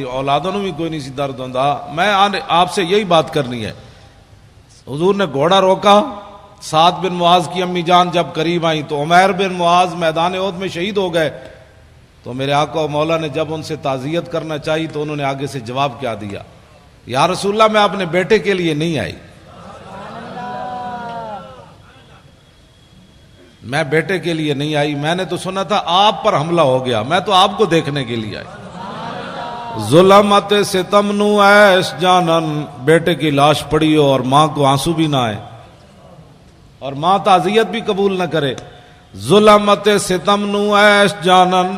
اولادوں بھی کوئی نہیں سی درد ہوندا. میں آپ سے یہی بات کرنی ہے. حضور نے گھوڑا روکا, سعد بن معاذ کی امی جان جب قریب آئیں تو عمیر بن معاذ میدان احد میں شہید ہو گئے. تو میرے آقا و مولا نے جب ان سے تعزیت کرنا چاہی تو انہوں نے آگے سے جواب کیا دیا, یا رسول اللہ میں اپنے بیٹے کے لیے نہیں آئی, میں بیٹے کے لیے نہیں آئی, میں نے تو سنا تھا آپ پر حملہ ہو گیا, میں تو آپ کو دیکھنے کے لیے آئی. ظلمت ستم نو ایش جانن, بیٹے کی لاش پڑی ہو اور ماں کو آنسو بھی نہ آئے اور ماں تعزیت بھی قبول نہ کرے. ظلمت ستم نو ایش جانن.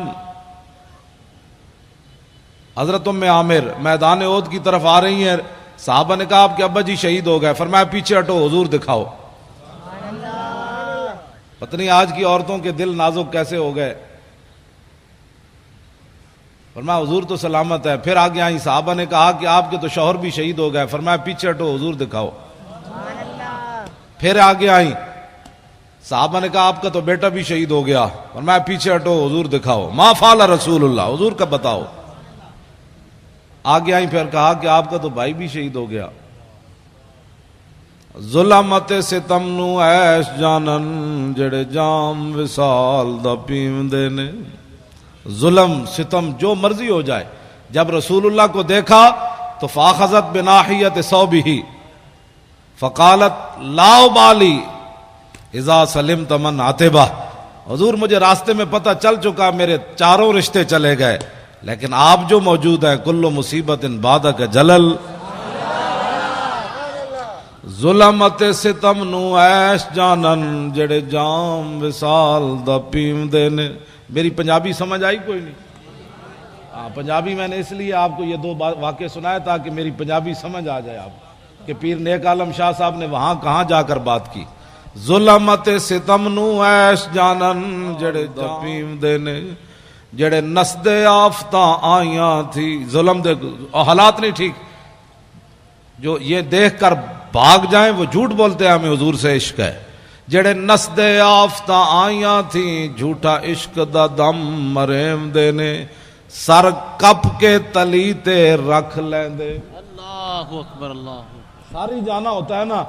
حضرت ام عامر میدان احد کی طرف آ رہی ہیں, صحابہ نے کہا آپ کے ابا جی شہید ہو گئے, فرمایا پیچھے ہٹو حضور دکھاؤ. پتہ نہیں آج کی عورتوں کے دل نازک کیسے ہو گئے. فرمایا حضور تو سلامت ہے. پھر آگے آئیں, صحابہ نے کہا کہ آپ کے تو شوہر بھی شہید ہو گئے, فرمایا پیچھے ہٹو حضور دکھاؤ. پھر آگے آئیں, صحابہ نے کہا آپ کا تو بیٹا بھی شہید ہو گیا, فرمایا پیچھے ہٹو حضور دکھاؤ. ما فعل رسول اللہ, حضور کا بتاؤ. آگے آئیں, پھر کہا کہ آپ کا تو بھائی بھی شہید ہو گیا. ظلمت ستم نو ایش جانن, جڑے جام وصال دا پیوندے نے. ظلم ستم جو مرضی ہو جائے, جب رسول اللہ کو دیکھا تو فاخذت بناحیت ثوبہ فقالت لا ابالی اذا سلمت من عتبہ. حضور مجھے راستے میں پتہ چل چکا میرے چاروں رشتے چلے گئے, لیکن آپ جو موجود ہیں, کل مصیبت بعدک جلل. ظلمت ستم نو ایش جانن, جڑے جام وصال دا پیوندے نے. میری پنجابی سمجھ آئی کوئی نہیں؟ ہاں, پنجابی میں نے اس لیے آپ کو یہ دو واقعے سنائے تاکہ میری پنجابی سمجھ آ جائے آپ کہ پیر نیک عالم شاہ صاحب نے وہاں کہاں جا کر بات کی. ظلمت ستم نو ایش جانن, جڑے پیوندے نے, جڑے نسدے آفتاں آئیاں تھی. ظلم دے حالات نہیں ٹھیک, جو یہ دیکھ کر بھاگ جائیں وہ جھوٹ بولتے ہیں ہمیں حضور سے عشق ہے. جڑے نسدے آفتاں آئیاں تھیں, جھوٹا عشق دا دم مریم دے نے, سر کپ کے تلی تے رکھ لیندے. اللہ اکبر, اللہ ساری جانا ہوتا ہے نا.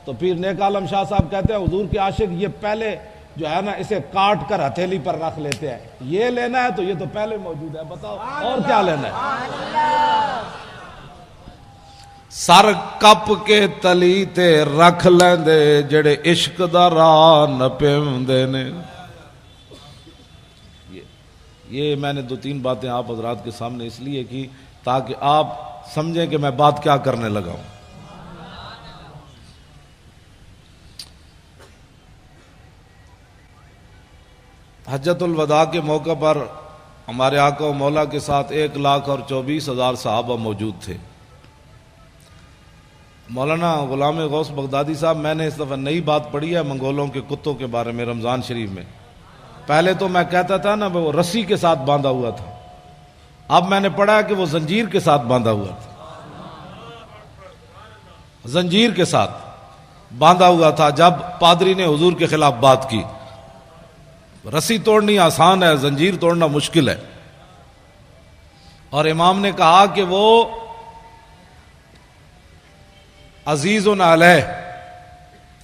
تو پھر نیک عالم شاہ صاحب کہتے ہیں حضور کے عاشق یہ پہلے جو ہے نا اسے کاٹ کر ہتھیلی پر رکھ لیتے ہیں. یہ لینا ہے تو یہ تو پہلے موجود ہے, بتاؤ اور کیا لینا ہے. سر کپ کے تلی تے رکھ لیندے, جڑے عشق دا راہ نہ پیوندے نے. یہ میں نے 2-3 باتیں آپ حضرات کے سامنے اس لیے کی تاکہ آپ سمجھیں کہ میں بات کیا کرنے لگا ہوں. حجۃ الوداع کے موقع پر ہمارے آقا و مولا کے ساتھ 1,24,000 صحابہ موجود تھے. مولانا غلام غوث بغدادی صاحب, میں نے اس دفعہ نئی بات پڑھی ہے منگولوں کے کتوں کے بارے میں رمضان شریف میں. پہلے تو میں کہتا تھا نا وہ رسی کے ساتھ باندھا ہوا تھا, اب میں نے پڑھا کہ وہ زنجیر کے ساتھ باندھا ہوا تھا. زنجیر کے ساتھ باندھا ہوا تھا جب پادری نے حضور کے خلاف بات کی. رسی توڑنی آسان ہے, زنجیر توڑنا مشکل ہے. اور امام نے کہا کہ وہ عزیز علیہ,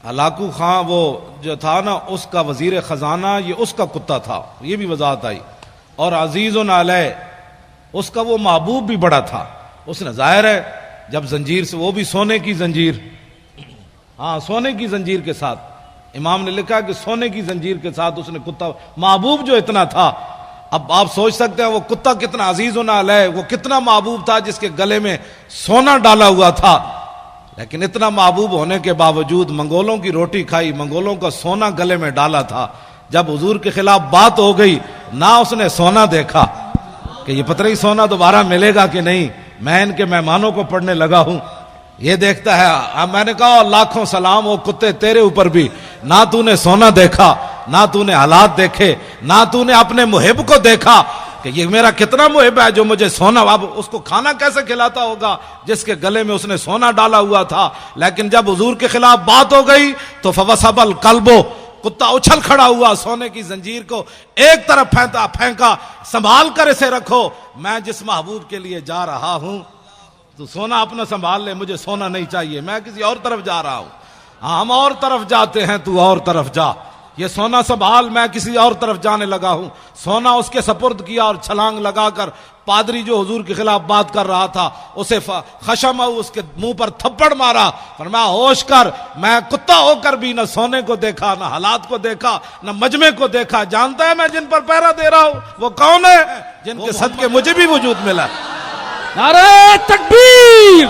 ہلاکو خان وہ جو تھا نا اس کا وزیر خزانہ, یہ اس کا کتا تھا, یہ بھی وضاحت آئی. اور عزیز علیہ اس کا وہ محبوب بھی بڑا تھا. اس نے ظاہر ہے جب زنجیر سے, وہ بھی سونے کی زنجیر, ہاں سونے کی زنجیر کے ساتھ, امام نے لکھا کہ سونے کی زنجیر کے ساتھ اس نے کتا, محبوب جو اتنا تھا. اب آپ سوچ سکتے ہیں وہ کتا کتنا عزیز علیہ, وہ کتنا محبوب تھا جس کے گلے میں سونا ڈالا ہوا تھا. لیکن اتنا محبوب ہونے کے باوجود منگولوں کی روٹی کھائی, منگولوں کا سونا گلے میں ڈالا تھا. جب حضور کے خلاف بات ہو گئی, نہ اس نے سونا دیکھا کہ یہ پتہ نہیں سونا دوبارہ ملے گا کہ نہیں, میں ان کے مہمانوں کو پڑھنے لگا ہوں, یہ دیکھتا ہے. اب میں نے کہا لاکھوں سلام ہو کتے تیرے اوپر بھی, نہ تو نے سونا دیکھا, نہ تو نے حالات دیکھے, نہ تو نے اپنے محب کو دیکھا کہ یہ میرا کتنا محب ہے جو مجھے سونا. اب اس کو کھانا کیسے کھلاتا ہوگا جس کے گلے میں اس نے سونا ڈالا ہوا تھا. لیکن جب حضور کے خلاف بات ہو گئی تو فوسب القلب, کتا اچھل کھڑا ہوا، سونے کی زنجیر کو ایک طرف پھینکا، سنبھال کر اسے رکھو، میں جس محبوب کے لیے جا رہا ہوں تو سونا اپنا سنبھال لے، مجھے سونا نہیں چاہیے، میں کسی اور طرف جا رہا ہوں۔ ہاں ہم اور طرف جاتے ہیں، تو اور طرف جا، یہ سونا سنبھال، میں کسی اور طرف جانے لگا ہوں۔ سونا اس کے سپرد کیا اور چھلانگ لگا کر پادری جو حضور کے خلاف بات کر رہا تھا اسے خشم اس کے منہ پر تھپڑ مارا، فرمایا ہوش کر، میں کتا ہو کر بھی نہ سونے کو دیکھا، نہ حالات کو دیکھا، نہ مجمع کو دیکھا، جانتا ہے میں جن پر پہرا دے رہا ہوں وہ کون ہے؟ جن کے صدقے مجھے بھی وجود ملا۔ نعرہ تکبیر،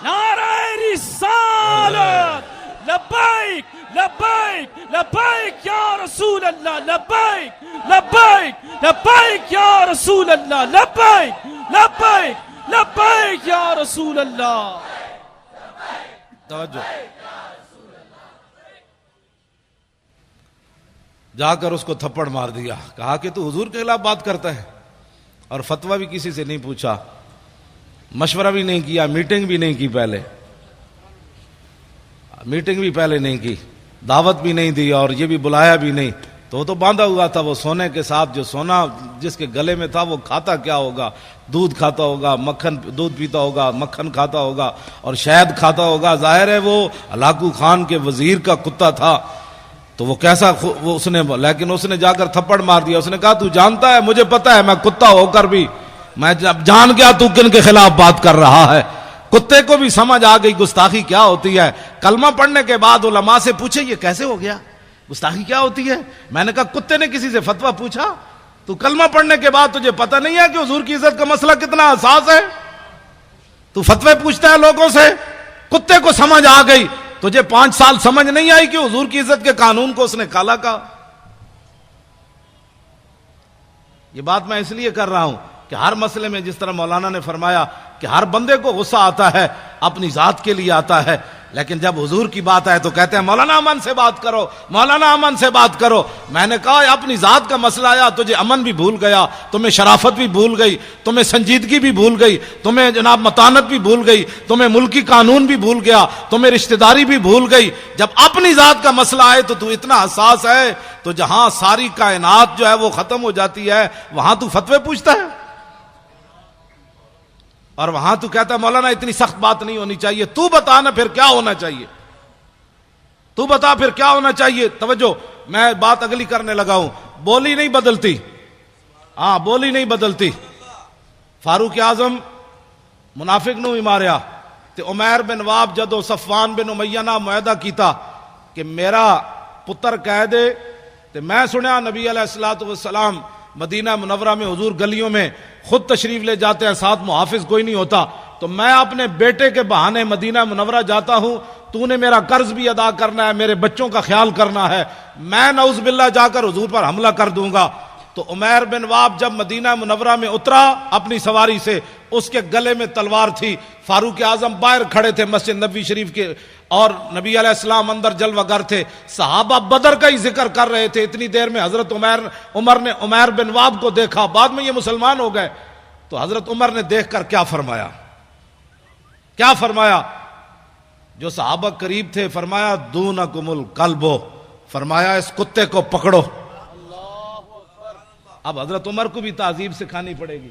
نعرہ رسالت، لبیک لبیک لبیک یا رسول اللہ، لبیک لبیک لبیک یا رسول اللہ، لبیک لبیک لبیک یا رسول اللہ۔ توجہ، جا کر اس کو تھپڑ مار دیا، کہا کہ تو حضور کے خلاف بات کرتا ہے، اور فتویٰ بھی کسی سے نہیں پوچھا، مشورہ بھی نہیں کیا، میٹنگ بھی نہیں کی، میٹنگ بھی پہلے نہیں کی، دعوت بھی نہیں دی، اور یہ بھی بلایا بھی نہیں، تو وہ تو باندھا ہوا تھا وہ سونے کے ساتھ، جو سونا جس کے گلے میں تھا وہ کھاتا کیا ہوگا؟ دودھ کھاتا ہوگا، مکھن، دودھ پیتا ہوگا، مکھن کھاتا ہوگا اور شہد کھاتا ہوگا، ظاہر ہے وہ ہلاکو خان کے وزیر کا کتا تھا، تو وہ کیسا وہ اس نے، لیکن اس نے جا کر تھپڑ مار دیا، اس نے کہا تو جانتا ہے، مجھے پتا ہے میں کتا ہو کر بھی میں جان گیا تو کن کے خلاف بات کر رہا ہے۔ کتے کو بھی سمجھ آ گئی گستاخی کیا ہوتی ہے۔ کلمہ پڑھنے کے بعد علماء سے پوچھے یہ کیسے ہو گیا، گستاخی کیا ہوتی ہے؟ میں نے کہا کتے نے کسی سے فتویٰ پوچھا؟ تو کلمہ پڑھنے کے بعد تجھے پتہ نہیں ہے کہ حضور کی عزت کا مسئلہ کتنا حساس ہے؟ تو فتوے پوچھتا ہے لوگوں سے؟ کتے کو سمجھ آ گئی، تجھے 5 سال سمجھ نہیں آئی کہ حضور کی عزت کے قانون کو اس نے کالا کہا؟ یہ بات میں اس لیے کر رہا ہوں کہ ہر مسئلے میں جس طرح مولانا نے فرمایا کہ ہر بندے کو غصہ آتا ہے، اپنی ذات کے لیے آتا ہے، لیکن جب حضور کی بات آئے تو کہتے ہیں مولانا امن سے بات کرو، مولانا امن سے بات کرو۔ میں نے کہا اپنی ذات کا مسئلہ آیا، تجھے امن بھی بھول گیا، تمہیں شرافت بھی بھول گئی، تمہیں سنجیدگی بھی بھول گئی، تمہیں جناب متانت بھی بھول گئی، تمہیں ملکی قانون بھی بھول گیا، تمہیں رشتہ داری بھی بھول گئی۔ جب اپنی ذات کا مسئلہ آئے تو اتنا حساس ہے، تو جہاں ساری کائنات جو ہے وہ ختم ہو جاتی ہے وہاں تو فتوے پوچھتا ہے، اور وہاں تو کہتا ہے مولانا اتنی سخت بات نہیں ہونی چاہیے۔ تو بتا نا پھر کیا ہونا چاہیے، تو بتا پھر کیا ہونا چاہیے۔ توجہ، میں بات اگلی کرنے لگا ہوں، بولی نہیں بدلتی، ہاں بولی نہیں بدلتی۔ فاروق اعظم منافق نو ہی ماریا تے عمیر بن واب جدو صفوان بن امیہ نہ معاہدہ کیتا کہ میرا پتر کہہ دے، تے میں سنیا نبی علیہ الصلوۃ والسلام مدینہ منورہ میں حضور گلیوں میں خود تشریف لے جاتے ہیں، ساتھ محافظ کوئی نہیں ہوتا، تو میں اپنے بیٹے کے بہانے مدینہ منورہ جاتا ہوں، تو نے میرا قرض بھی ادا کرنا ہے، میرے بچوں کا خیال کرنا ہے، میں نعوذ باللہ جا کر حضور پر حملہ کر دوں گا۔ تو عمیر بن واب جب مدینہ منورہ میں اترا اپنی سواری سے، اس کے گلے میں تلوار تھی، فاروق اعظم باہر کھڑے تھے مسجد نبوی شریف کے، اور نبی علیہ السلام اندر جلوہ گر تھے، صحابہ بدر کا ہی ذکر کر رہے تھے، اتنی دیر میں حضرت عمر نے عمیر بن واب کو دیکھا، بعد میں یہ مسلمان ہو گئے، تو حضرت عمر نے دیکھ کر کیا فرمایا، کیا فرمایا؟ جو صحابہ قریب تھے فرمایا دونکم القلب، فرمایا اس کتے کو پکڑو۔ اب حضرت عمر کو بھی تعذیب سکھانی پڑے گی۔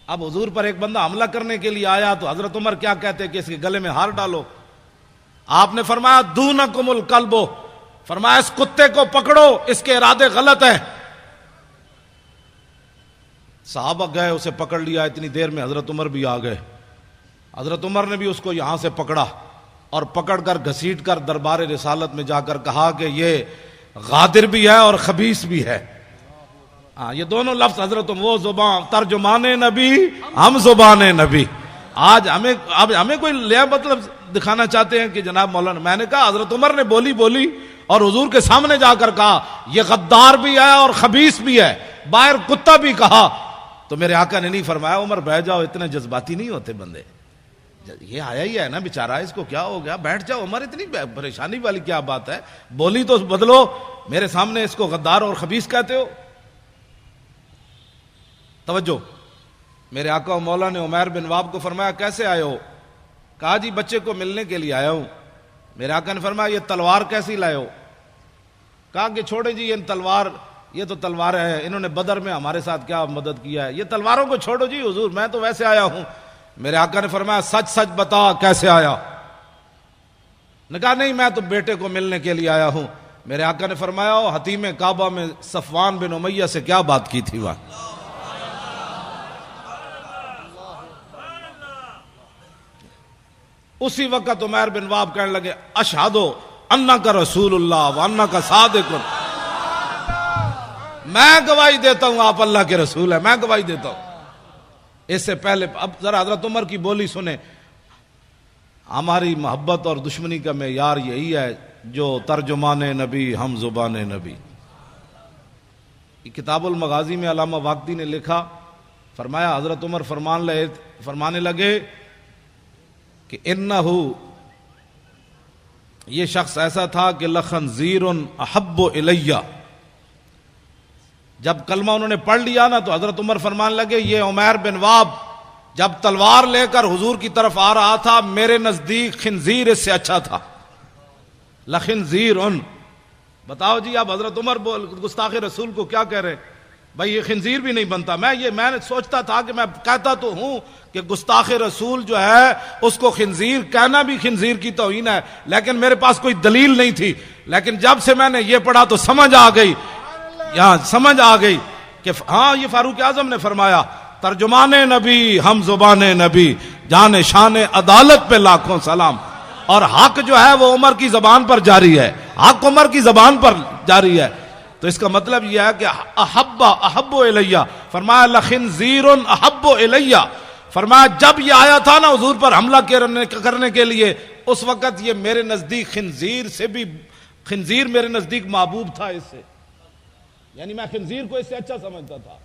اب حضور پر ایک بندہ حملہ کرنے کے لیے آیا تو حضرت عمر کیا کہتے کہ اس کے گلے میں ہار ڈالو؟ آپ نے فرمایا دونکم القلب، فرمایا اس کتے کو پکڑو، اس کے ارادے غلط ہیں۔ صحابہ گئے، اسے پکڑ لیا، اتنی دیر میں حضرت عمر بھی آ گئے، حضرت عمر نے بھی اس کو یہاں سے پکڑا اور پکڑ کر گھسیٹ کر دربار رسالت میں جا کر کہا کہ یہ غادر بھی ہے اور خبیث بھی ہے۔ ہاں یہ دونوں لفظ حضرت وہ زبان ترجمان نبی، ہم زبان نبی۔ آج ہمیں کوئی لیا مطلب دکھانا چاہتے ہیں کہ جناب مولانا، میں نے کہا حضرت عمر نے بولی اور حضور کے سامنے جا کر کہا یہ غدار بھی ہے اور خبیث بھی ہے، باہر کتا بھی کہا، تو میرے آقا نے نہیں فرمایا عمر بیٹھ جاؤ، اتنے جذباتی نہیں ہوتے بندے، یہ آیا ہی ہے نا بیچارہ، اس کو کیا ہو گیا، بیٹھ جاؤ عمر، اتنی پریشانی والی کیا بات ہے، بولی تو بدلو، میرے سامنے اس کو غدار اور خبیث کہتے ہو۔ توجہ، میرے آقا و مولا نے عمیر بن واب کو فرمایا کیسے آئے ہو؟ کہا جی بچے کو ملنے کے لیے آیا ہوں۔ میرے آقا نے فرمایا یہ تلوار کیسی لائے ہو؟ کہا کہ چھوڑے جی ان تلوار، یہ تو تلوار ہے، انہوں نے بدر میں ہمارے ساتھ کیا مدد کیا ہے، یہ تلواروں کو چھوڑو جی حضور، میں تو ویسے آیا ہوں۔ میرے آقا نے فرمایا سچ سچ بتا کیسے آیا؟ نے کہا نہیں میں تو بیٹے کو ملنے کے لیے آیا ہوں۔ میرے آقا نے فرمایا حتیم کعبہ میں صفوان بن امیہ سے کیا بات کی تھی وہاں؟ اسی وقت عمیر بن وہب کہنے لگے اشہد انک رسول اللہ وانک صادق، میں گواہی دیتا ہوں آپ اللہ کے رسول ہیں، میں گواہی دیتا ہوں۔ اس سے پہلے اب ذرا حضرت عمر کی بولی سنیں۔ ہماری محبت اور دشمنی کا معیار یہی ہے جو ترجمان نبی ہم زبان نبی۔ کتاب المغازی میں علامہ واقدی نے لکھا، فرمایا حضرت عمر فرمانے لگے کہ انہو، یہ شخص ایسا تھا کہ لخنزیر احب الیہ، جب کلمہ انہوں نے پڑھ لیا نا تو حضرت عمر فرمانے لگے یہ عمیر بن وہب جب تلوار لے کر حضور کی طرف آ رہا تھا میرے نزدیک خنزیر اس سے اچھا تھا۔ لخنزیر، بتاؤ جی آپ حضرت عمر گستاخ رسول کو کیا کہہ رہے؟ بھائی یہ خنزیر بھی نہیں بنتا۔ میں نے سوچتا تھا کہ میں کہتا تو ہوں کہ گستاخ رسول جو ہے اس کو خنزیر کہنا بھی خنزیر کی توہین ہے، لیکن میرے پاس کوئی دلیل نہیں تھی، لیکن جب سے میں نے یہ پڑھا تو سمجھ آ گئی، یہاں سمجھ آ گئی کہ ہاں یہ فاروق اعظم نے فرمایا ترجمان نبی ہم زبان نبی، جان شان عدالت پہ لاکھوں سلام، اور حق جو ہے وہ عمر کی زبان پر جاری ہے، حق عمر کی زبان پر جاری ہے۔ تو اس کا مطلب یہ ہے کہ احب الیہ، فرمایا لخنزیر احب الیہ، فرمایا جب یہ آیا تھا نا حضور پر حملہ کرنے کے لیے اس وقت یہ میرے نزدیک خنزیر میرے نزدیک محبوب تھا اس سے، یعنی میں خنزیر کو اس سے اچھا سمجھتا تھا،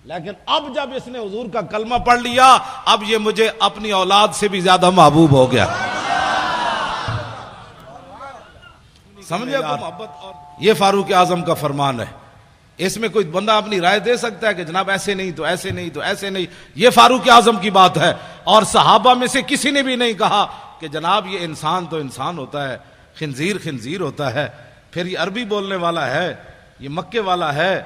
لیکن اب جب اس نے حضور کا کلمہ پڑھ لیا اب یہ مجھے اپنی اولاد سے بھی زیادہ محبوب ہو گیا۔ سمجھے محبت؟ اور یہ فاروق اعظم کا فرمان ہے، اس میں کوئی بندہ اپنی رائے دے سکتا ہے کہ جناب ایسے نہیں تو ایسے نہیں تو ایسے نہیں، یہ فاروق اعظم کی بات ہے۔ اور صحابہ میں سے کسی نے بھی نہیں کہا کہ جناب یہ انسان تو انسان ہوتا ہے، خنزیر خنزیر ہوتا ہے، پھر یہ عربی بولنے والا ہے، یہ مکے والا ہے،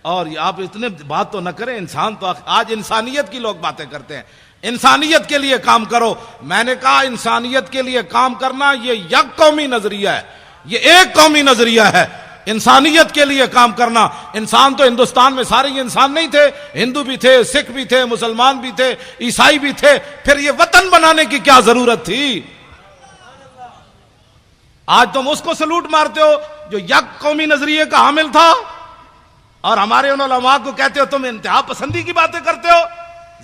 اور آپ اتنے بات تو نہ کریں، انسان تو آج انسانیت کی لوگ باتیں کرتے ہیں، انسانیت کے لیے کام کرو۔ میں نے کہا انسانیت کے لیے کام کرنا یہ یک قومی نظریہ ہے، یہ ایک قومی نظریہ ہے، انسانیت کے لیے کام کرنا۔ انسان تو ہندوستان میں سارے انسان نہیں تھے، ہندو بھی تھے، سکھ بھی تھے، مسلمان بھی تھے، عیسائی بھی تھے، پھر یہ وطن بنانے کی کیا ضرورت تھی؟ آج تم اس کو سلوٹ مارتے ہو جو یک قومی نظریے کا حامل تھا، اور ہمارے ان علماء کو کہتے ہو تم انتہا پسندی کی باتیں کرتے ہو۔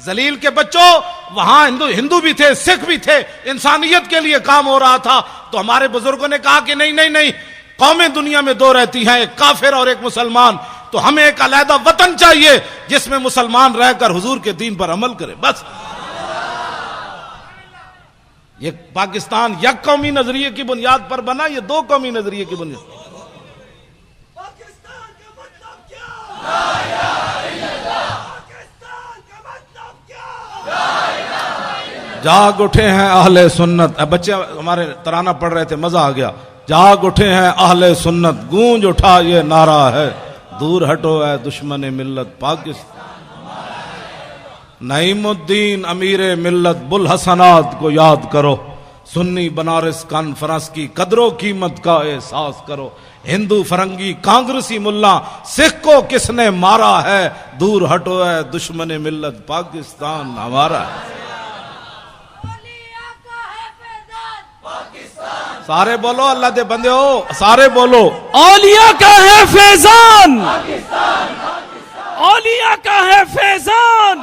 ذلیل کے بچوں، وہاں ہندو بھی تھے، سکھ بھی تھے، انسانیت کے لیے کام ہو رہا تھا، تو ہمارے بزرگوں نے کہا کہ نہیں نہیں نہیں، قومیں دنیا میں دو رہتی ہیں، ایک کافر اور ایک مسلمان، تو ہمیں ایک علیحدہ وطن چاہیے جس میں مسلمان رہ کر حضور کے دین پر عمل کرے، بس۔ یہ پاکستان یک قومی نظریے کی بنیاد پر بنا، یہ دو قومی نظریے کی بنیاد۔ پاکستان کا مطلب کیا؟ پاکستان کا مطلب کیا؟ جاگ اٹھے ہیں اہل سنت، بچے ہمارے ترانہ پڑھ رہے تھے، مزہ آ گیا۔ جاگ اٹھے ہیں اہل سنت، گونج اٹھا یہ نعرہ ہے، دور ہٹو اے دشمن ملت پاکستان۔ نعیم الدین امیر ملت بلحسنات کو یاد کرو، سنی بنارس کانفرنس کی قدر و قیمت کا احساس کرو، ہندو فرنگی کانگریسی ملا سکھ کو کس نے مارا ہے، دور ہٹو اے دشمن ملت پاکستان ہمارا ہے۔ سارے بولو اللہ دے بندے ہو، سارے بولو اولیاء کا ہے فیضان، اولیاء کا ہے فیضان،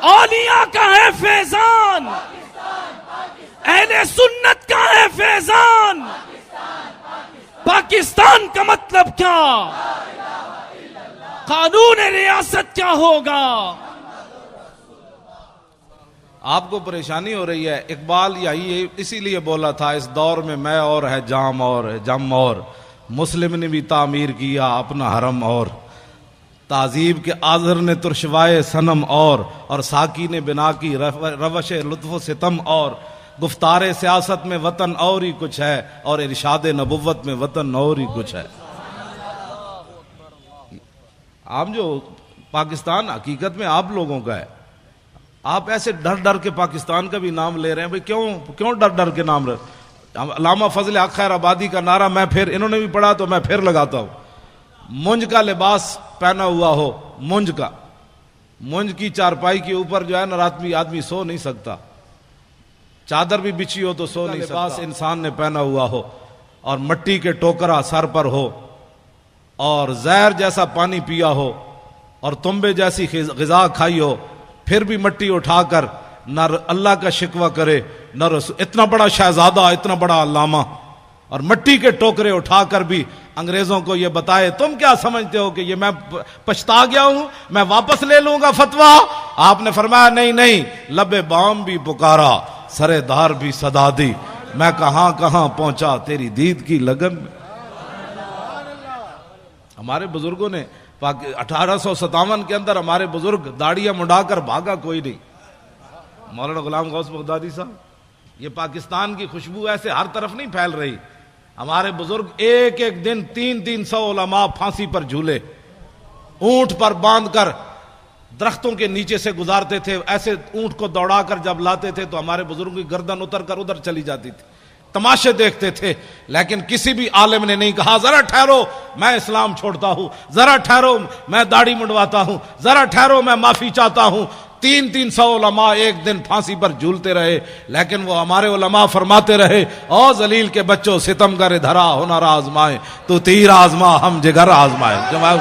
اولیاء کا ہے فیضان، اہل سنت کا ہے فیضان۔ پاکستان کا مطلب کیا؟ قانون ریاست کیا ہوگا؟ آپ کو پریشانی ہو رہی ہے، اقبال یہی اسی لیے بولا تھا، اس دور میں اور ہے جام اور ہے جم، اور مسلم نے بھی تعمیر کیا اپنا حرم، اور تعذیب کے آذر نے ترشوائے صنم، اور ساکی نے بنا کی روش لطف و ستم، اور گفتار سیاست میں وطن اور ہی کچھ ہے اور ارشاد نبوت میں وطن اور ہی کچھ ہے. آپ جو پاکستان حقیقت میں آپ لوگوں کا ہے. آپ ایسے ڈر ڈر کے پاکستان کا بھی نام لے رہے ہیں. بھئی کیوں ڈر ڈر کے نام علامہ فضل حق خیر آبادی کا نعرہ میں پھر انہوں نے بھی پڑھا تو میں پھر لگاتا ہوں. مونج کا لباس پہنا ہوا ہو, مونج کی چارپائی کے اوپر جو ہے نا آدمی سو نہیں سکتا. چادر بھی بچھی ہو تو سو نہیں سکتا. لباس انسان نے پہنا ہوا ہو اور مٹی کے ٹوکرا سر پر ہو اور زہر جیسا پانی پیا ہو اور تنبے جیسی غذا کھائی ہو, پھر بھی مٹی اٹھا کر نہ اللہ کا شکوہ کرے نہ رسول. اتنا بڑا شہزادہ, اتنا بڑا علامہ, اور مٹی کے ٹوکرے اٹھا کر بھی انگریزوں کو یہ بتائے تم کیا سمجھتے ہو کہ یہ میں پچھتا گیا ہوں, میں واپس لے لوں گا فتویٰ. آپ نے فرمایا نہیں, لبے بام بھی پکارا, سرے دار بھی صدا دی, میں کہاں کہاں پہنچا تیری دید کی لگن میں. ہمارے بزرگوں نے 1857 کے اندر ہمارے بزرگ داڑیاں منڈا کر بھاگا کوئی نہیں. مولانا غلام غوث بغدادی صاحب, یہ پاکستان کی خوشبو ایسے ہر طرف نہیں پھیل رہی. ہمارے بزرگ ایک ایک دن 300 علماء پھانسی پر جھولے, اونٹ پر باندھ کر درختوں کے نیچے سے گزارتے تھے. ایسے اونٹ کو دوڑا کر جب لاتے تھے تو ہمارے بزرگوں کی گردن اتر کر ادھر چلی جاتی تھی. تماشے دیکھتے تھے, لیکن کسی بھی عالم نے نہیں کہا ذرا ٹھہرو میں اسلام چھوڑتا ہوں, ذرا ٹھہرو میں داڑھی منڈواتا ہوں, ذرا ٹھہرو میں معافی چاہتا ہوں. 300 علماء ایک دن پھانسی پر جھولتے رہے, لیکن وہ ہمارے علماء فرماتے رہے او ذلیل کے بچوں ستم گر دھرا ہنر آزمائے تو تیر آزما ہم جگر آزمائے. جواب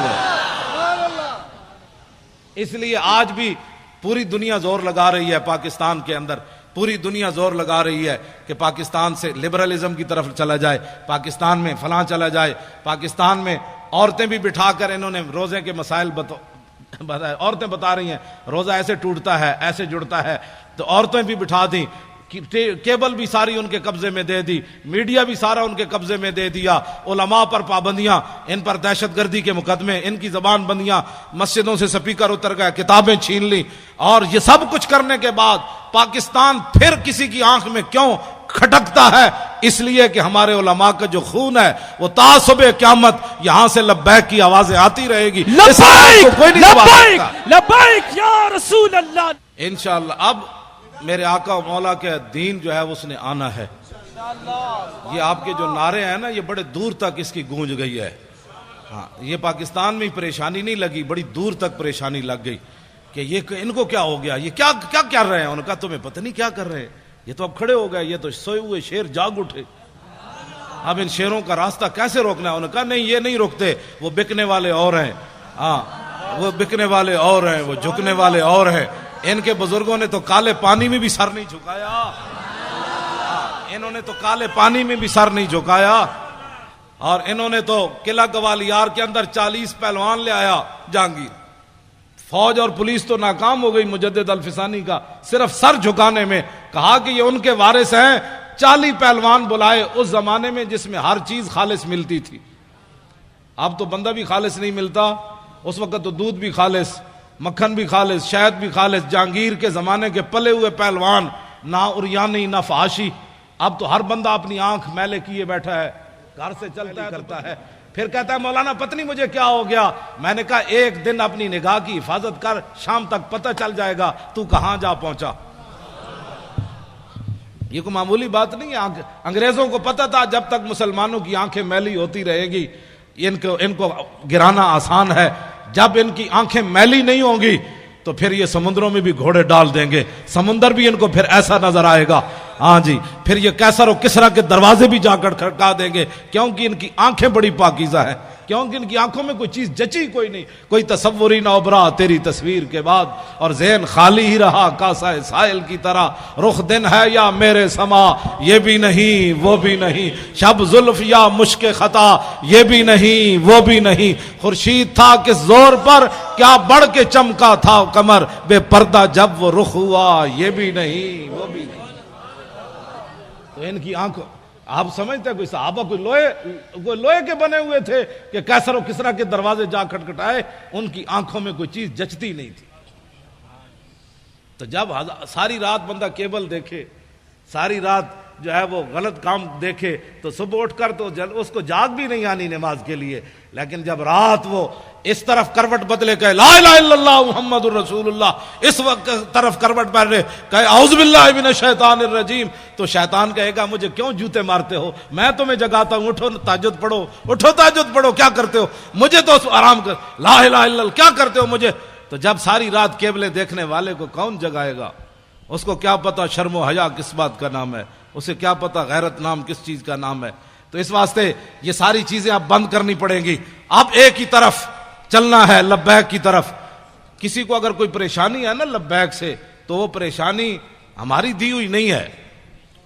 اس لیے آج بھی پوری دنیا زور لگا رہی ہے پاکستان کے اندر, پوری دنیا زور لگا رہی ہے کہ پاکستان سے لبرلزم کی طرف چلا جائے, پاکستان میں فلاں چلا جائے. پاکستان میں عورتیں بھی بٹھا کر انہوں نے روزے کے مسائل عورتیں بتا رہی ہیں روزہ ایسے ٹوٹتا ہے ایسے جڑتا ہے, تو عورتیں بھی بٹھا دیں. کیبل بھی ساری ان کے قبضے میں دے دی, میڈیا بھی سارا ان کے قبضے میں دے دیا. علماء پر پابندیاں, ان پر دہشت گردی کے مقدمے, ان کی زبان بندیاں, مسجدوں سے سپیکر اتر گئے, کتابیں چھین لی. اور یہ سب کچھ کرنے کے بعد پاکستان پھر کسی کی آنکھ میں کیوں کھٹکتا ہے؟ اس لیے کہ ہمارے علماء کا جو خون ہے وہ تا صبح قیامت یہاں سے لبیک کی آوازیں آتی رہے گی. لبیک لبیک لبیک یا رسول اللہ. انشاءاللہ اب میرے آقا و مولا کے دین جو ہے اس نے آنا ہے. یہ آپ کے جو نعرے ہیں نا یہ بڑے دور تک اس کی گونج گئی ہے. ہاں, یہ پاکستان میں پریشانی نہیں لگی, بڑی دور تک پریشانی لگ گئی کہ یہ ان کو کیا ہو گیا, یہ کیا کر رہے ہیں. ان کا تمہیں پتہ نہیں کیا کر رہے ہیں, یہ تو اب کھڑے ہو گئے, یہ تو سوئے ہوئے شیر جاگ اٹھے, اب ان شیروں کا راستہ کیسے روکنا ہے. انہوں نے کہا نہیں یہ نہیں روکتے, وہ بکنے والے اور ہیں. ہاں, وہ بکنے والے اور ہیں, وہ جھکنے والے اور ہیں. ان کے بزرگوں نے تو کالے پانی میں بھی سر نہیں جھکایا, انہوں نے تو کالے پانی میں بھی سر نہیں جھکایا. اور انہوں نے تو قلعہ گوالیار کے اندر 40 پہلوان لے آیا جہانگیر. فوج اور پولیس تو ناکام ہو گئی مجدد الفسانی کا صرف سر جھکانے میں. کہا کہ یہ ان کے وارث ہیں. 40 پہلوان بلائے اس زمانے میں جس میں ہر چیز خالص ملتی تھی. اب تو بندہ بھی خالص نہیں ملتا, اس وقت تو دودھ بھی خالص, مکھن بھی خالص, شہد بھی خالص. جہانگیر کے زمانے کے پلے ہوئے پہلوان, نہ اریانی نہ فحاشی. اب تو ہر بندہ اپنی آنکھ میلے کیے بیٹھا ہے, گھر سے چلتا ہے کرتا ہے, پھر کہتا ہے مولانا پتہ نہیں مجھے کیا ہو گیا. میں نے کہا ایک دن اپنی نگاہ کی حفاظت کر, شام تک پتہ چل جائے گا تو کہاں جا پہنچا. یہ کوئی معمولی بات نہیں ہے. انگریزوں کو پتہ تھا جب تک مسلمانوں کی آنکھیں میلی ہوتی رہے گی ان کو گرانا آسان ہے. جب ان کی آنکھیں میلی نہیں ہوں گی تو پھر یہ سمندروں میں بھی گھوڑے ڈال دیں گے, سمندر بھی ان کو پھر ایسا نظر آئے گا. ہاں جی, پھر یہ کیسر و کسرا کے دروازے بھی جا کر کھڑکا دیں گے, کیونکہ ان کی آنکھیں بڑی پاکیزہ ہیں, کیونکہ ان کی آنکھوں میں کوئی چیز جچی کوئی نہیں, کوئی تصوری نہ ابھرا تیری تصویر کے بعد, اور ذہن خالی ہی رہا کاسا سائل کی طرح. رخ دن ہے یا میرے سما یہ بھی نہیں وہ بھی نہیں, شب زلف یا مشک خطا یہ بھی نہیں وہ بھی نہیں. خورشید تھا کس زور پر کیا بڑھ کے چمکا تھا کمر, بے پردہ جب وہ رخ ہوا یہ بھی نہیں وہ بھی نہیں. تو ان کی آنکھوں, آپ سمجھتے ہیں کوئی صحابہ کوئی لوہے کے بنے ہوئے تھے کہ کیسر و کسرا کے دروازے جا کھٹکھٹائے, ان کی آنکھوں میں کوئی چیز جچتی نہیں تھی. تو جب ساری رات بندہ کیبل دیکھے, ساری رات جو ہے وہ غلط کام دیکھے تو صبح اٹھ کر تو اس کو جاگ بھی نہیں آنی نماز کے لیے، لیکن جب رات وہ اس طرف کروٹ بدلے کہ لا الہ الا اللہ محمد الرسول اللہ، اس وقت طرف کروٹ بدلے کہ اعوذ باللہ من الشیطان الرجیم، تو شیطان کہے گا مجھے کیوں جوتے مارتے ہو، میں تمہیں جگاتا ہوں، اٹھو تہجد پڑھو، اٹھو تہجد پڑھو، کیا کرتے ہو مجھے تو آرام کر، لا الہ الا اللہ کیا کرتے ہو مجھے۔ تو جب ساری رات قبلے دیکھنے والے کو کون جگائے گا؟ اس کو کیا پتا شرم و حیا کس بات کا نام ہے، اسے کیا پتا غیرت نام کس چیز کا نام ہے۔ تو اس واسطے یہ ساری چیزیں اب بند کرنی پڑیں گی، اب ایک ہی طرف چلنا ہے، لبیک کی طرف۔ کسی کو اگر کوئی پریشانی ہے نا لبیک سے، تو وہ پریشانی ہماری دی ہوئی نہیں ہے،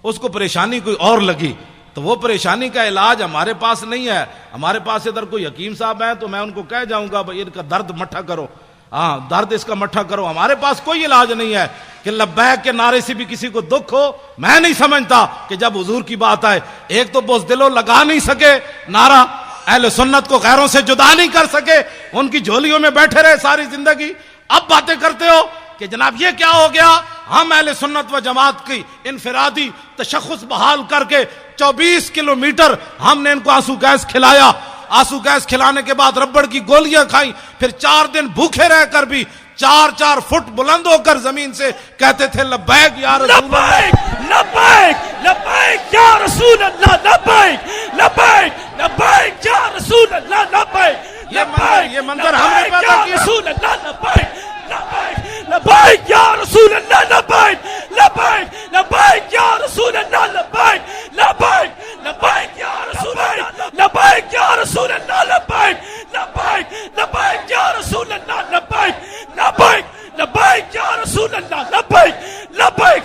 اس کو پریشانی کوئی اور لگی، تو وہ پریشانی کا علاج ہمارے پاس نہیں ہے۔ ہمارے پاس ادھر کوئی حکیم صاحب ہیں تو میں ان کو کہہ جاؤں گا بھائی ان کا درد مٹھا کرو، ہاں درد اس کا مٹھا کرو۔ ہمارے پاس کوئی علاج نہیں ہے کہ لبیک کے نعرے سے بھی کسی کو دکھ ہو۔ میں نہیں سمجھتا کہ جب حضور کی بات آئے، ایک تو بزدلوں لگا نہیں سکے نعرہ، اہل سنت کو غیروں سے جدا نہیں کر سکے، ان کی جھولیوں میں بیٹھے رہے ساری زندگی، اب باتیں کرتے ہو کہ جناب یہ کیا ہو گیا۔ ہم اہل سنت و جماعت کی انفرادی تشخص بحال کر کے 24 کلومیٹر ہم نے ان کو آنسو گیس کھلایا، آنسو گیس کھلانے کے بعد ربڑ کی گولیاں کھائیں، پھر 4 دن بھوکے رہ کر بھی 4 فٹ بلند ہو کر زمین سے کہتے تھے لبیک یا رسول اللہ، لبیک لبیک لبیک یا رسول اللہ، لبیک لبیک لبیک یا رسول اللہ، لبیک یہ منظر ہم نے پیدا کیا۔ رسول اللہ، لبیک لبیک لبیک یا رسول اللہ، لبیک لبیک لبیک یا رسول اللہ، لبیک لبیک لبیک یا رسول اللہ، لبیک یا رسول اللہ، لبیک لبیک لبیک یا رسول اللہ، لبیک لبیک لبیک یا رسول اللہ، لبیک لبیک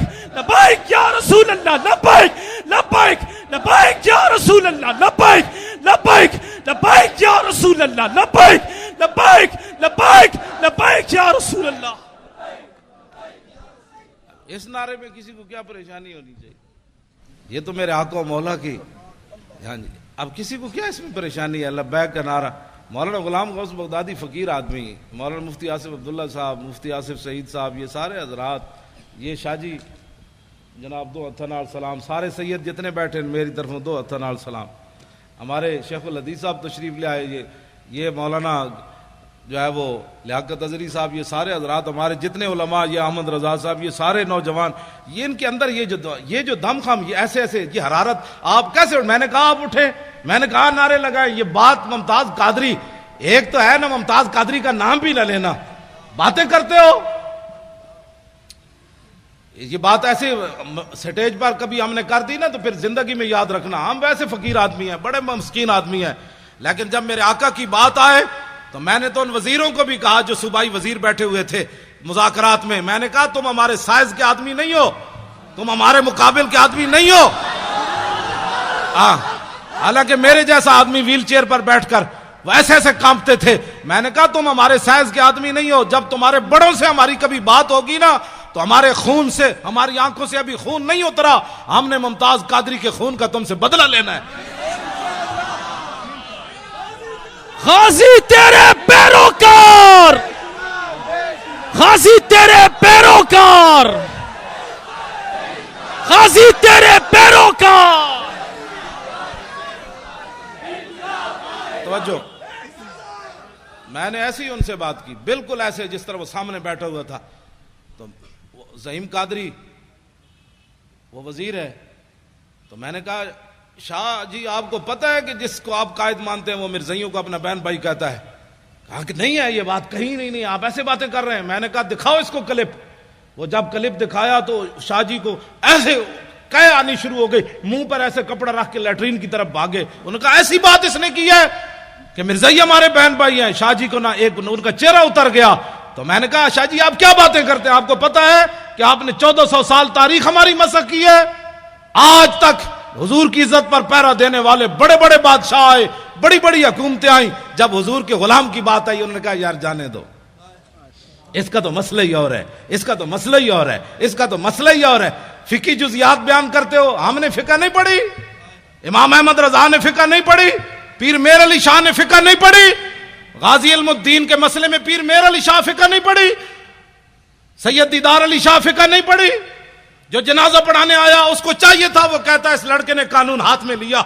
لبیک یا رسول اللہ، لبیک لبیک لبیک یا رسول اللہ، لبیک لبیک لبیک یا رسول اللہ، لبیک لبیک لبیک لبیک یا رسول اللہ۔ اس نعرے میں کسی کو کیا پریشانی ہونی چاہیے؟ یہ تو میرے آقا و مولا کی، ہاں جی، اب کسی کو کیا اس میں پریشانی ہے؟ لبیک کا نعرہ۔ مولانا غلام غوث بغدادی فقیر آدمی، مولانا مفتی آصف عبداللہ صاحب، مفتی آصف سعید صاحب، یہ سارے حضرات، یہ شاہ جی جناب 2 ہتھاں نال سلام، سارے سید جتنے بیٹھے میری طرفوں 2 ہتھاں نال سلام۔ ہمارے شیخ الحدیث صاحب تشریف لے آئے، یہ مولانا جو ہے وہ لیاقت اظہری صاحب، یہ سارے حضرات ہمارے جتنے علماء، یہ احمد رضا صاحب، یہ سارے نوجوان، یہ ان کے اندر یہ جو دم خم، یہ ایسے یہ حرارت، آپ کیسے؟ میں نے کہا آپ اٹھے، میں نے کہا نعرے لگائے۔ یہ بات ممتاز قادری، ایک تو ہے نا ممتاز قادری کا نام بھی نہ لینا، باتیں کرتے ہو۔ یہ بات ایسے سٹیج پر کبھی ہم نے کر دی نا تو پھر زندگی میں یاد رکھنا، ہم ویسے فقیر آدمی ہیں، بڑے مسکین آدمی ہیں، لیکن جب میرے آقا کی بات آئے تو میں نے تو ان وزیروں کو بھی کہا جو صوبائی وزیر بیٹھے ہوئے تھے مذاکرات میں، میں نے کہا تم ہمارے سائز کے آدمی نہیں ہو، تم ہمارے مقابل کے آدمی نہیں ہو۔ حالانکہ میرے جیسا آدمی ویل چیئر پر بیٹھ کر وہ ایسے کانپتے تھے، میں نے کہا تم ہمارے سائز کے آدمی نہیں ہو، جب تمہارے بڑوں سے ہماری کبھی بات ہوگی نا تو ہمارے خون سے، ہماری آنکھوں سے ابھی خون نہیں اترا، ہم نے ممتاز قادری کے خون کا تم سے بدلہ لینا ہے۔ غازی تیرے پیروکار، غازی تیرے پیروکار، غازی تیرے پیروکار۔ توجہ، میں نے ایسی ان سے بات کی، بالکل ایسے جس طرح وہ سامنے بیٹھا ہوا تھا۔ تو زعیم قادری وہ وزیر ہے، تو میں نے کہا شاہ جی آپ کو پتہ ہے کہ جس کو آپ قائد مانتے ہیں وہ مرزائیوں کو اپنا بہن بھائی کہتا ہے؟ کہا کہ نہیں ہے، یہ بات کہیں نہیں، آپ ایسے باتیں کر رہے ہیں۔ میں نے کہا دکھاؤ اس کو کلپ۔ وہ جب کلپ دکھایا تو شاہ جی کو ایسے کہے آنی شروع ہو گئی، منہ پر ایسے کپڑا رکھ کے لیٹرین کی طرف بھاگے۔ انہوں نے کہا ایسی بات اس نے کی ہے کہ مرزائی ہمارے بہن بھائی ہیں۔ شاہ جی کو نہ ان کا چہرہ اتر گیا۔ تو میں نے کہا شاہ جی آپ کیا باتیں کرتے ہیں؟ آپ کو پتہ ہے کہ آپ نے 1400 سال تاریخ ہماری مسخ کی ہے، آج تک حضور کی عزت پر پہرا دینے والے بڑے بڑے بادشاہ آئے، بڑی بڑی حکومتیں آئیں، جب حضور کے غلام کی بات آئی انہوں نے کہا یار جانے دو، اس کا تو مسئلہ ہی اور ہے، اس کا تو مسئلہ ہی اور ہے، اس کا تو مسئلہ ہی اور ہے۔ فقہی جزیات بیان کرتے ہو، ہم نے فقہ نہیں پڑھی، امام احمد رضا نے فقہ نہیں پڑھی، پیر میر علی شاہ نے فقہ نہیں پڑھی، غازی علم الدین کے مسئلے میں پیر میر علی شاہ فقہ نہیں پڑھی، سید دیدار علی شاہ فقہ نہیں پڑھی، جو جنازہ پڑھانے آیا اس کو چاہیے تھا وہ کہتا ہے اس لڑکے نے قانون ہاتھ میں لیا،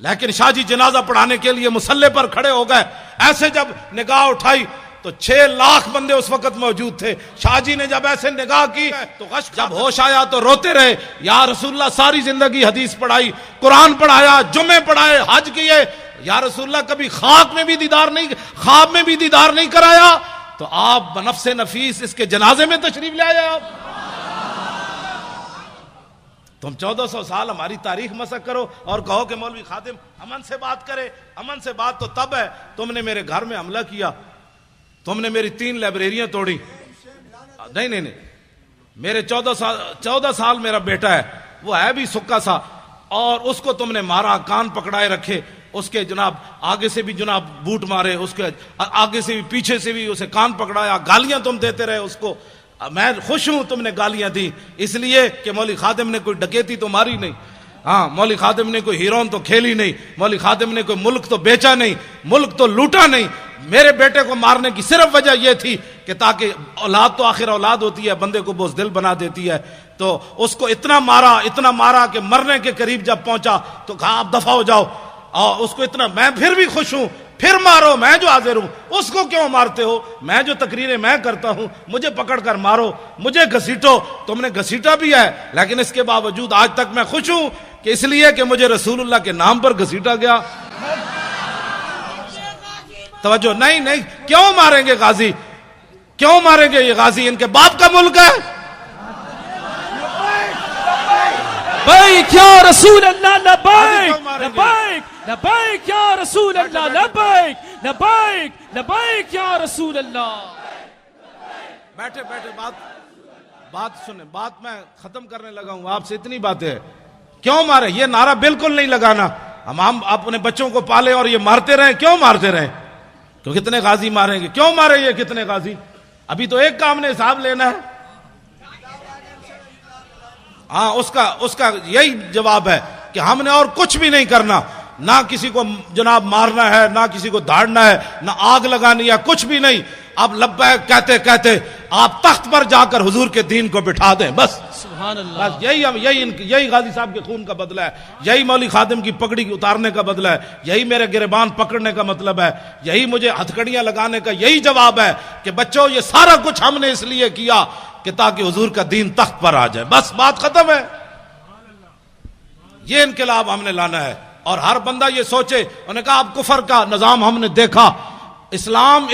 لیکن شاہ جی جنازہ پڑھانے کے لیے مصلی پر کھڑے ہو گئے، ایسے جب نگاہ اٹھائی تو 6 لاکھ بندے اس وقت موجود تھے، شاہ جی نے جب ایسے نگاہ کی تو جب ہوش آیا تو روتے رہے، یا رسول اللہ ساری زندگی حدیث پڑھائی، قرآن پڑھایا، جمعے پڑھائے، حج کیے، یا رسول اللہ کبھی خواب میں بھی دیدار نہیں کرایا، تو آپ بنفس نفیس اس کے جنازے میں تشریف لے آئے آپ۔ تم 1400 سال ہماری تاریخ مسخ کرو اور کہو کہ مولوی خادم امن سے بات کرے، امن سے بات تو تب ہے تم نے میرے گھر میں حملہ کیا، تم نے میری 3 لائبریریاں توڑی۔ نہیں میرے 14 سال میرا بیٹا ہے، وہ ہے بھی سکا سا، اور اس کو تم نے مارا، کان پکڑائے رکھے، اس کے جناب آگے سے بھی جناب بوٹ مارے، اس کے آگے سے بھی پیچھے سے بھی اسے کان پکڑایا، گالیاں تم دیتے رہے اس کو۔ میں خوش ہوں تم نے گالیاں دی، اس لیے کہ مولوی خادم نے کوئی ڈکیتی تو ماری نہیں، ہاں مولوی خادم نے کوئی ہیرون تو کھیلی نہیں، مولوی خادم نے کوئی ملک تو بیچا نہیں، ملک تو لوٹا نہیں۔ میرے بیٹے کو مارنے کی صرف وجہ یہ تھی کہ تاکہ اولاد تو آخر اولاد ہوتی ہے، بندے کو بزدل بنا دیتی ہے، تو اس کو اتنا مارا کہ مرنے کے قریب جب پہنچا تو کہا آپ دفع ہو جاؤ، اور اس کو اتنا، میں پھر بھی خوش ہوں، پھر مارو، میں جو حاضر ہوں، اس کو کیوں مارتے ہو؟ میں جو تقریریں میں کرتا ہوں، مجھے پکڑ کر مارو، مجھے گھسیٹو، تم نے گھسیٹا بھی ہے، لیکن اس کے باوجود آج تک میں خوش ہوں کہ اس لیے کہ مجھے رسول اللہ کے نام پر گھسیٹا گیا۔ توجہ نہیں، کیوں ماریں گے غازی؟ کیوں ماریں گے یہ غازی؟ ان کے باپ کا ملک ہے۔ لبیک یا رسول اللہ، لبیک لبیک لبیک یا رسول اللہ، لبیک لبیک لبیک یا رسول اللہ۔ بیٹھے بات سنیں، بات میں ختم کرنے لگا ہوں، آپ سے اتنی باتیں ہیں۔ کیوں مارے؟ یہ نعرہ بالکل نہیں لگانا، ہم اپنے بچوں کو پالے اور یہ مارتے رہیں، کیوں مارتے رہیں؟ تو کتنے غازی ماریں گے؟ کیوں مارے یہ کتنے غازی؟ ابھی تو ایک کام نے حساب لینا ہے۔ ہاں اس کا یہی جواب ہے کہ ہم نے اور کچھ بھی نہیں کرنا، نہ کسی کو جناب مارنا ہے، نہ کسی کو دھاڑنا ہے، نہ آگ لگانی ہے، کچھ بھی نہیں۔ اب لبیک کہتے کہتے آپ تخت پر جا کر حضور کے دین کو بٹھا دیں، بس سبحان اللہ۔ بس یہی غازی صاحب کے خون کا بدلہ ہے، یہی مولوی خادم کی پگڑی اتارنے کا بدلہ ہے، یہی میرے گریبان پکڑنے کا مطلب ہے، یہی مجھے ہتھکڑیاں لگانے کا یہی جواب ہے کہ بچوں یہ سارا کچھ ہم نے اس لیے کیا کہ تاکہ حضور کا دین تخت پر آ جائے، بس بات ختم ہے۔ یہ انقلاب ہم نے لانا ہے، اور ہر بندہ یہ سوچے۔ انہوں نے کہا اب کفر کا نظام ہم نے دیکھا، اسلام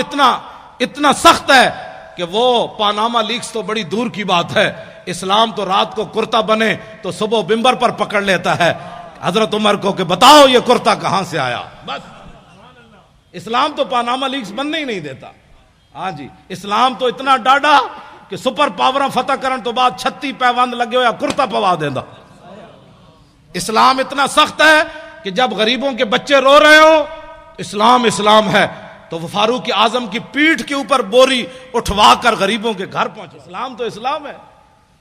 اتنا سخت ہے کہ وہ پاناما لیکس تو بڑی دور کی بات ہے، اسلام تو رات کو کرتا بنے تو صبح ممبر پر پکڑ لیتا ہے حضرت عمر کو کہ بتاؤ یہ کرتا کہاں سے آیا۔ بس اسلام تو پاناما لیکس بننے ہی نہیں دیتا۔ ہاں جی، اسلام تو اتنا ڈاڈا کہ سپر پاور فتح کرن تو بعد 36 پیوند لگے ہویا کرتا پوا دینا۔ اسلام اتنا سخت ہے کہ جب غریبوں کے بچے رو رہے ہو اسلام ہے، تو وہ فاروق اعظم کی پیٹھ کے اوپر بوری اٹھوا کر غریبوں کے گھر پہنچے۔ اسلام تو اسلام ہے،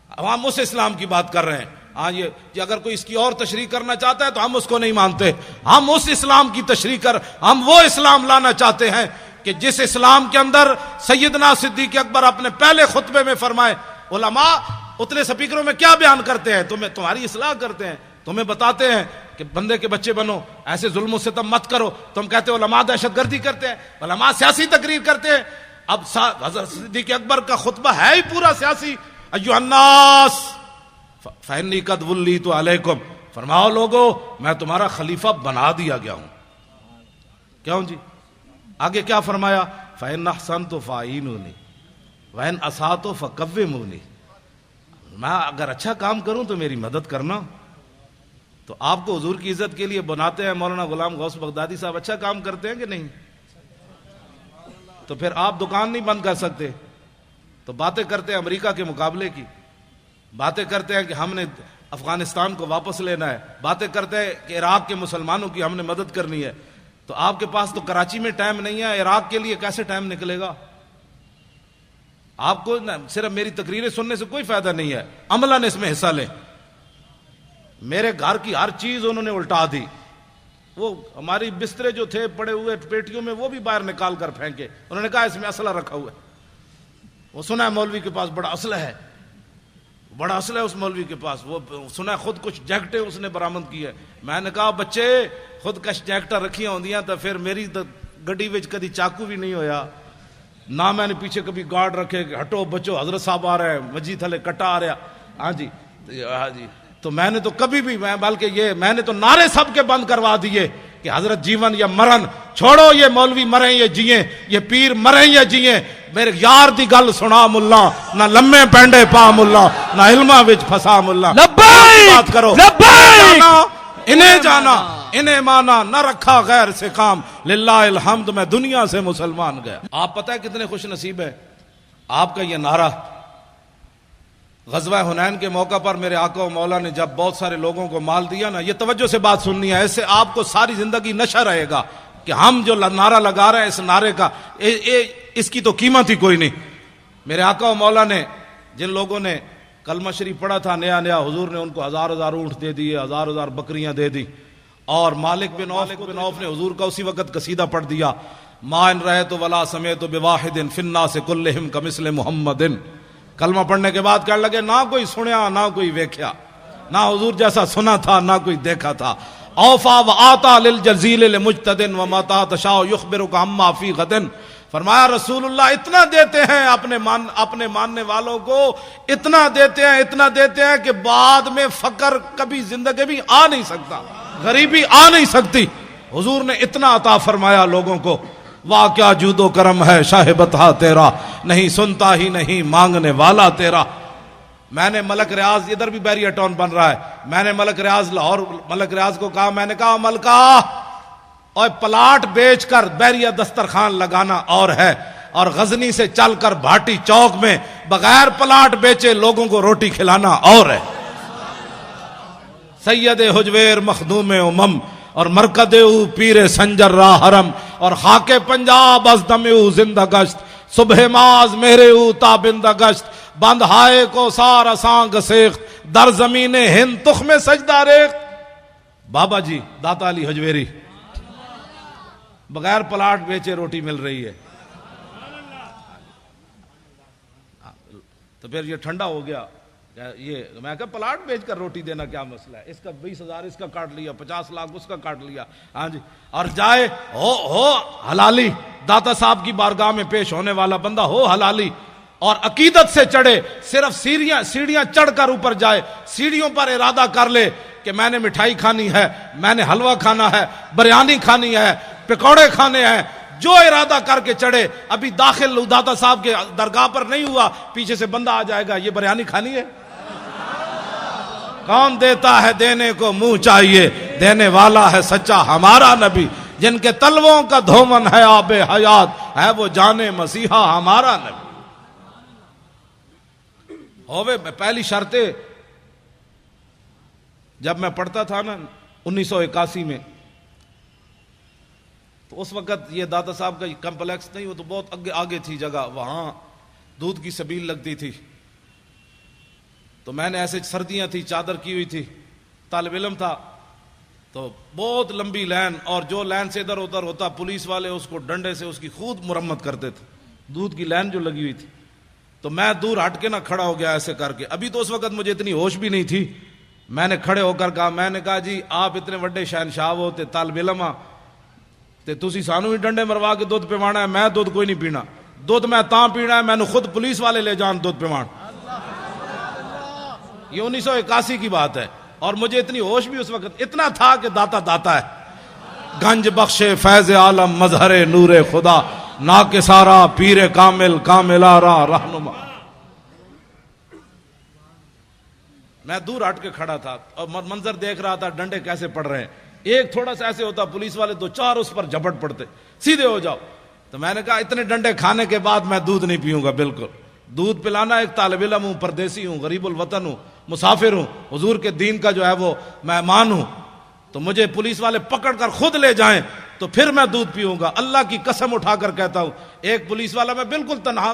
ہم اس اسلام کی بات کر رہے ہیں۔ ہاں یہ اگر کوئی اس کی اور تشریح کرنا چاہتا ہے تو ہم اس کو نہیں مانتے، ہم اس اسلام کی تشریح ہم وہ اسلام لانا چاہتے ہیں کہ جس اسلام کے اندر سیدنا صدیق اکبر اپنے پہلے خطبے میں فرمائے، علماء اتنے سپیکروں میں کیا بیان کرتے ہیں؟ تمہاری اصلاح کرتے ہیں، تمہیں بتاتے ہیں کہ بندے کے بچے بنو، ایسے ظلم و ستم مت کرو، تم کہتے ہو علماء دہشت گردی کرتے ہیں، علماء سیاسی تقریر کرتے ہیں۔ اب حضرت صدیق اکبر کا خطبہ ہے ہی پورا سیاسی۔ ایھا الناس فإنی قد ولیت علیکم، فرماؤ لوگو میں تمہارا خلیفہ بنا دیا گیا ہوں۔ کیوں جی؟ آگے کیا فرمایا؟ فإن أحسنت فأعینونی وإن أسأت فقومونی، میں اگر اچھا کام کروں تو میری مدد کرنا۔ تو آپ کو حضور کی عزت کے لیے بناتے ہیں مولانا غلام غوث بغدادی صاحب، اچھا کام کرتے ہیں کہ نہیں؟ تو پھر آپ دکان نہیں بند کر سکتے، تو باتیں کرتے ہیں امریکہ کے مقابلے کی، باتیں کرتے ہیں کہ ہم نے افغانستان کو واپس لینا ہے، باتیں کرتے ہیں کہ عراق کے مسلمانوں کی ہم نے مدد کرنی ہے۔ تو آپ کے پاس تو کراچی میں ٹائم نہیں ہے، عراق کے لیے کیسے ٹائم نکلے گا؟ آپ کو صرف میری تقریریں سننے سے کوئی فائدہ نہیں ہے، عملاً اس میں حصہ لیں۔ میرے گھر کی ہر چیز انہوں نے الٹا دی، وہ ہماری بسترے جو تھے پڑے ہوئے پیٹیوں میں وہ بھی باہر نکال کر پھینکے، انہوں نے کہا اس میں اسلحہ رکھا ہوا ہے۔ وہ سنا ہے مولوی کے پاس بڑا اسلحہ ہے، بڑا اسلحہ ہے اس مولوی کے پاس، وہ سنا خود کچھ جیکٹیں اس نے برآمد کی ہے۔ میں نے کہا بچے خود کش جیکٹاں رکھیاں ہوندیاں تو پھر میری گڈی وچ کدی چاقو بھی نہیں ہویا، نہ میں نے پیچھے کبھی گارڈ رکھے کہ ہٹو بچو حضرت صاحب آ رہے ہیں، مجھے تھلے کٹا آ رہا۔ ہاں جی تو میں نے تو کبھی بھی بلکہ یہ میں نے تو نعرے سب کے بند کروا دیے کہ حضرت جیون یا مرن، چھوڑو یہ مولوی مریں یا جیئیں، یہ پیر مریں یا جیئیں، میرے یار دی گل سنا ملا، نہ لمے پینڈے پا ملا، نہ علماں وچ پھسا ملا۔ لبیک بات کرو، لبیک، انہیں جانا انہیں مانا، نہ رکھا غیر سے کام، للہ الحمد میں دنیا سے مسلمان گیا۔ آپ پتہ ہے کتنے خوش نصیب ہے، آپ کا یہ نعرہ غزوہ حنین کے موقع پر میرے آقا و مولا نے جب بہت سارے لوگوں کو مال دیا نا، یہ توجہ سے بات سننی ہے، ایسے آپ کو ساری زندگی نشہ رہے گا کہ ہم جو نعرہ لگا رہے ہیں اس نعرے کا اس کی تو قیمت ہی کوئی نہیں۔ میرے آقا و مولا نے جن لوگوں نے کلمہ شریف پڑھا تھا نیا حضور نے ان کو ہزار اونٹ دے دیے، ہزار بکریاں دے دی، اور مالک بن عوف نے حضور کا اسی وقت قصیدہ پڑھ دیا، ما ان رأیت ولا سمعت بواحد فی الناس کلہم کمثل محمد۔ کلمہ پڑھنے کے بعد کہنے لگے نہ کوئی سنیا نہ کوئی ویکھیا، نہ حضور جیسا سنا تھا نہ کوئی دیکھا تھا۔ اوفا و آتا للجزیل لمجتد ومتا تشاء یخبرک عما فی غد۔ فرمایا رسول اللہ اتنا دیتے ہیں اپنے ماننے والوں کو، اتنا دیتے ہیں کہ بعد میں فقر کبھی زندگی بھی آ نہیں سکتا، غریبی آ نہیں سکتی۔ حضور نے اتنا عطا فرمایا لوگوں کو۔ واہ کیا جود و کرم ہے شاہ بطحا تیرا، نہیں سنتا ہی نہیں مانگنے والا تیرا۔ میں نے ملک ریاض، ادھر بھی بیریا ٹاؤن بن رہا ہے، میں نے ملک ریاض لاہور ملک ریاض کو کہا، میں نے کہا ملکہ اور پلاٹ بیچ کر بیریا دسترخوان لگانا اور ہے، اور غزنی سے چل کر بھاٹی چوک میں بغیر پلاٹ بیچے لوگوں کو روٹی کھلانا اور ہے۔ سید حجویر مخدوم امم اور مرکد او پیر سنجر راہ حرم اور خاک پنجاب از دم او زندہ گشت، صبح ماز میرے او تابندہ گشت، بند ہائے کو سار اساں گسیخت، در زمین ہند تخم سجدہ ریخت۔ بابا جی داتا علی حجویری بغیر پلاٹ بیچے روٹی مل رہی ہے۔ تو پھر یہ ٹھنڈا ہو گیا، یہ میں کہا پلاٹ بیچ کر روٹی دینا کیا مسئلہ ہے، اس کا 20,000 اس کا کاٹ لیا، 50 لاکھ اس کا کاٹ لیا۔ ہاں جی، اور جائے ہو حلالی، داتا صاحب کی بارگاہ میں پیش ہونے والا بندہ ہو حلالی اور عقیدت سے چڑھے، صرف سیڑھیاں چڑھ کر اوپر جائے، سیڑھیوں پر ارادہ کر لے کہ میں نے مٹھائی کھانی ہے، میں نے حلوہ کھانا ہے، بریانی کھانی ہے، پکوڑے کھانے ہیں، جو ارادہ کر کے چڑھے، ابھی داخل داتا صاحب کے درگاہ پر نہیں ہوا، پیچھے سے بندہ آ جائے گا، یہ بریانی کھانی ہے؟ کون دیتا ہے دینے کو منہ چاہیے، دینے والا ہے سچا ہمارا نبی، جن کے تلووں کا دھومن ہے آب حیات، ہے وہ جانے مسیحا ہمارا نبی۔ ہوئے پہلی شرط جب میں پڑھتا تھا نا 1981 میں، تو اس وقت یہ داتا صاحب کا کمپلیکس نہیں، وہ تو بہت آگے تھی جگہ، وہاں دودھ کی سبیل لگتی تھی، تو میں نے ایسے سردیاں تھی چادر کی ہوئی تھی، طالب علم تھا، تو بہت لمبی لائن، اور جو لائن سے ادھر ادھر ہوتا پولیس والے اس کو ڈنڈے سے اس کی خود مرمت کرتے تھے، دودھ کی لائن جو لگی ہوئی تھی۔ تو میں دور ہٹ کے نہ کھڑا ہو گیا ایسے کر کے، ابھی تو اس وقت مجھے اتنی ہوش بھی نہیں تھی، میں نے کھڑے ہو کر کہا، میں نے کہا جی آپ اتنے بڑے شہنشاہ ہوتے طالب علم تے تسی سانو بھی ڈنڈے مروا کے دودھ پیوانا ہے، میں دودھ کوئی نہیں پینا، دودھ میں تاں پینا ہے میں نے خود پولیس والے لے جان دودھ پیوان۔ یہ 1981 کی بات ہے، اور مجھے اتنی ہوش بھی اس وقت اتنا تھا کہ داتا ہے، گنج بخش فیض عالم مظہر نور خدا، نا کے سارا پیر کامل کاملارا رہنما۔ میں دور ہٹ کے کھڑا تھا اور منظر دیکھ رہا تھا ڈنڈے کیسے پڑ رہے ہیں، ایک تھوڑا سا ایسے ہوتا پولیس والے 2-4 اس پر جھپٹ پڑتے، سیدھے ہو جاؤ۔ تو میں نے کہا اتنے ڈنڈے کھانے کے بعد میں دودھ نہیں پیوں گا، بالکل دودھ پلانا، ایک طالب علم ہوں، پردیسی ہوں، غریب الوطن ہوں، مسافر ہوں، حضور کے دین کا جو ہے وہ مہمان ہوں، تو مجھے پولیس والے پکڑ کر خود لے جائیں تو پھر میں دودھ پیوں گا۔ اللہ کی قسم اٹھا کر کہتا ہوں، ایک پولیس والا میں بالکل تنہا